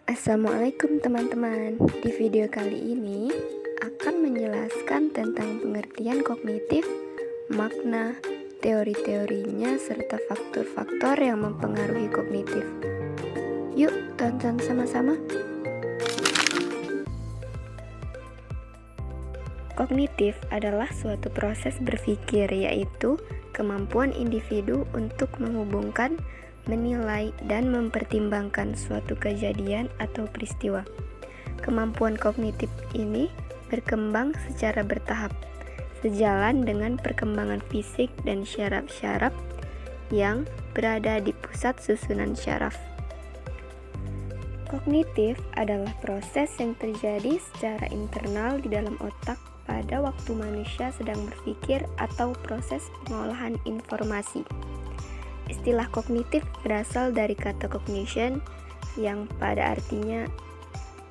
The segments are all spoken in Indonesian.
Assalamualaikum teman-teman. Di video kali ini akan menjelaskan tentang pengertian kognitif, makna, teori-teorinya, serta faktor-faktor yang mempengaruhi kognitif. Yuk tonton sama-sama. Kognitif adalah suatu proses berpikir, yaitu kemampuan individu untuk menghubungkan, menilai, dan mempertimbangkan suatu kejadian atau peristiwa. Kemampuan kognitif ini berkembang secara bertahap, sejalan dengan perkembangan fisik dan syaraf-syaraf yang berada di pusat susunan syaraf. Kognitif adalah proses yang terjadi secara internal di dalam otak pada waktu manusia sedang berpikir atau proses pengolahan informasi. Istilah kognitif berasal dari kata cognition yang pada artinya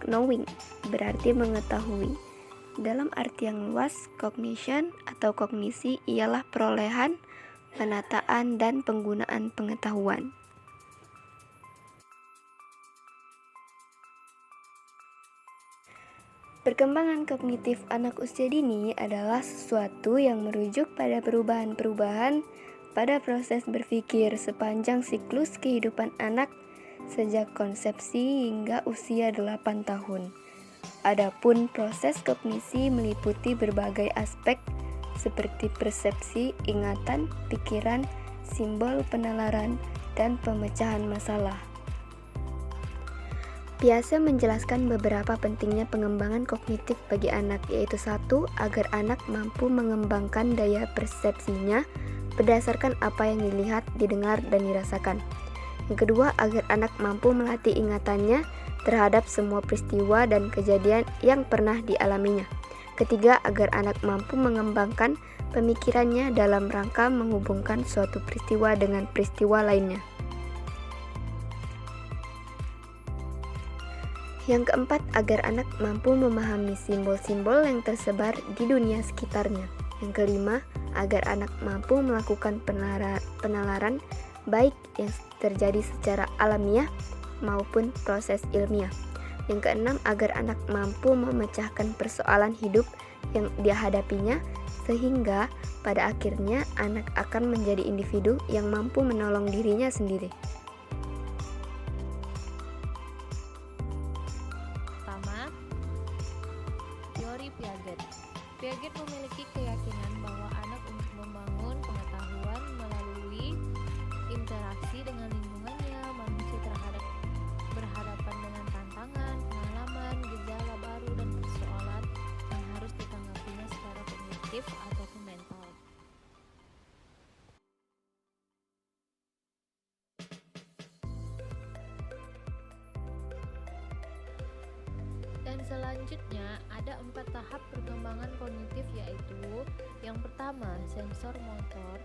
knowing, berarti mengetahui. Dalam arti yang luas, cognition atau kognisi ialah perolehan, penataan, dan penggunaan pengetahuan. Perkembangan kognitif anak usia dini adalah sesuatu yang merujuk pada perubahan-perubahan pada proses berpikir sepanjang siklus kehidupan anak sejak konsepsi hingga usia 8 tahun. Adapun proses kognisi meliputi berbagai aspek seperti persepsi, ingatan, pikiran, simbol, penalaran, dan pemecahan masalah. Biasa menjelaskan beberapa pentingnya pengembangan kognitif bagi anak, yaitu 1. Agar anak mampu mengembangkan daya persepsinya berdasarkan apa yang dilihat, didengar, dan dirasakan. Yang kedua, agar anak mampu melatih ingatannya terhadap semua peristiwa dan kejadian yang pernah dialaminya. Ketiga, agar anak mampu mengembangkan pemikirannya dalam rangka menghubungkan suatu peristiwa dengan peristiwa lainnya. Yang keempat, agar anak mampu memahami simbol-simbol yang tersebar di dunia sekitarnya. Yang kelima, agar anak mampu melakukan penalaran baik yang terjadi secara alamiah maupun proses ilmiah. Yang keenam, agar anak mampu memecahkan persoalan hidup yang dihadapinya sehingga pada akhirnya anak akan menjadi individu yang mampu menolong dirinya sendiri. Pertama, teori Piaget. Piaget memiliki keyakinan bahwa anak untuk membangun pengetahuan melalui interaksi dengan lingkungannya. Manusia berhadapan dengan tantangan, pengalaman, gejala baru, dan persoalan yang harus ditanggapinya secara kognitif ataupun mental. Dan selanjutnya ada 4 tahap perkembangan kognitif, yaitu yang pertama sensor motor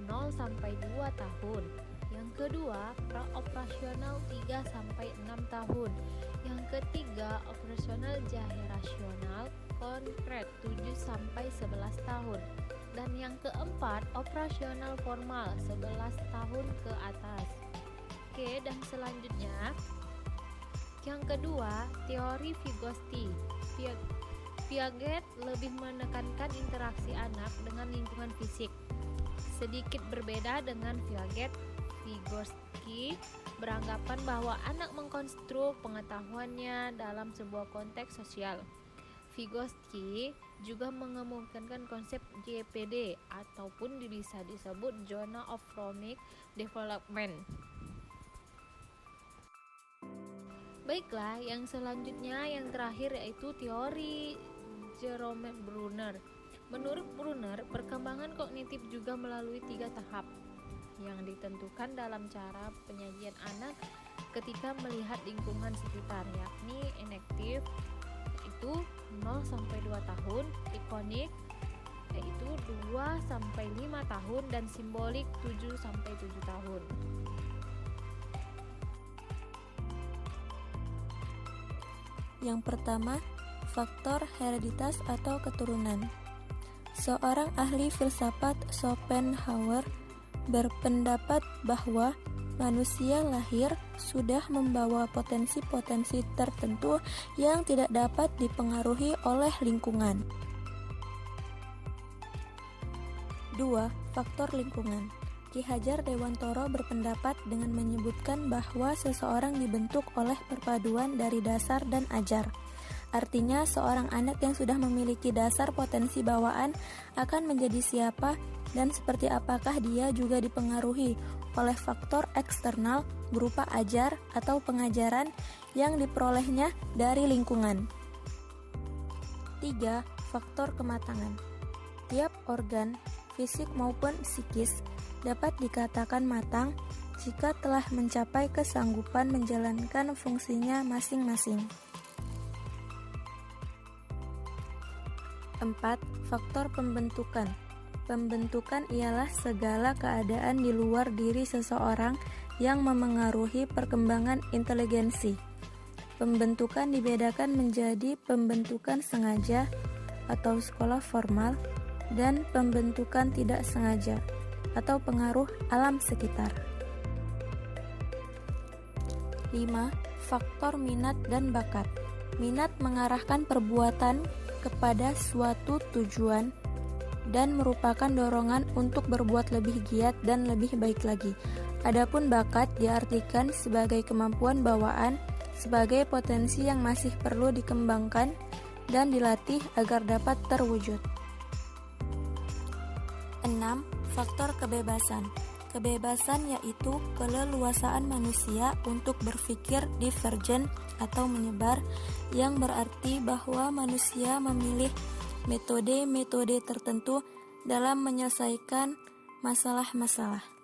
0 sampai 2 tahun, yang kedua pra-operasional 3 sampai 6 tahun, yang ketiga operasional jahe rasional konkret 7 sampai 11 tahun, dan yang keempat operasional formal 11 tahun ke atas. Oke, dan selanjutnya yang kedua, teori Vygotsky. Piaget lebih menekankan interaksi anak dengan lingkungan fisik. Sedikit berbeda dengan Piaget, Vygotsky beranggapan bahwa anak mengkonstruk pengetahuannya dalam sebuah konteks sosial. Vygotsky juga mengemukakan konsep JPD ataupun bisa disebut Zona of Chronic Development. Baiklah, yang selanjutnya yang terakhir yaitu teori Jerome Bruner. Menurut Bruner, perkembangan kognitif juga melalui 3 tahap yang ditentukan dalam cara penyajian anak ketika melihat lingkungan sekitar, yakni enektif itu 0 sampai 2 tahun, ikonik yaitu 2 sampai 5 tahun, dan simbolik 7 sampai 7 tahun. Yang pertama, faktor hereditas atau keturunan. Seorang ahli filsafat Schopenhauer berpendapat bahwa manusia lahir sudah membawa potensi-potensi tertentu yang tidak dapat dipengaruhi oleh lingkungan. 2. Faktor lingkungan. Ki Hajar Dewantoro berpendapat dengan menyebutkan bahwa seseorang dibentuk oleh perpaduan dari dasar dan ajar. Artinya, seorang anak yang sudah memiliki dasar potensi bawaan akan menjadi siapa dan seperti apakah dia juga dipengaruhi oleh faktor eksternal berupa ajar atau pengajaran yang diperolehnya dari lingkungan. 3. Faktor kematangan. Tiap organ, fisik maupun psikis, dapat dikatakan matang jika telah mencapai kesanggupan menjalankan fungsinya masing-masing. 4. Faktor pembentukan. Pembentukan ialah segala keadaan di luar diri seseorang yang memengaruhi perkembangan inteligensi. Pembentukan dibedakan menjadi pembentukan sengaja atau sekolah formal dan pembentukan tidak sengaja atau pengaruh alam sekitar. 5. Faktor minat dan bakat. Minat mengarahkan perbuatan kepada suatu tujuan dan merupakan dorongan untuk berbuat lebih giat dan lebih baik lagi. Adapun bakat diartikan sebagai kemampuan bawaan, sebagai potensi yang masih perlu dikembangkan dan dilatih agar dapat terwujud. 6. Faktor kebebasan. Kebebasan yaitu keleluasaan manusia untuk berpikir divergen atau menyebar, yang berarti bahwa manusia memilih metode-metode tertentu dalam menyelesaikan masalah-masalah.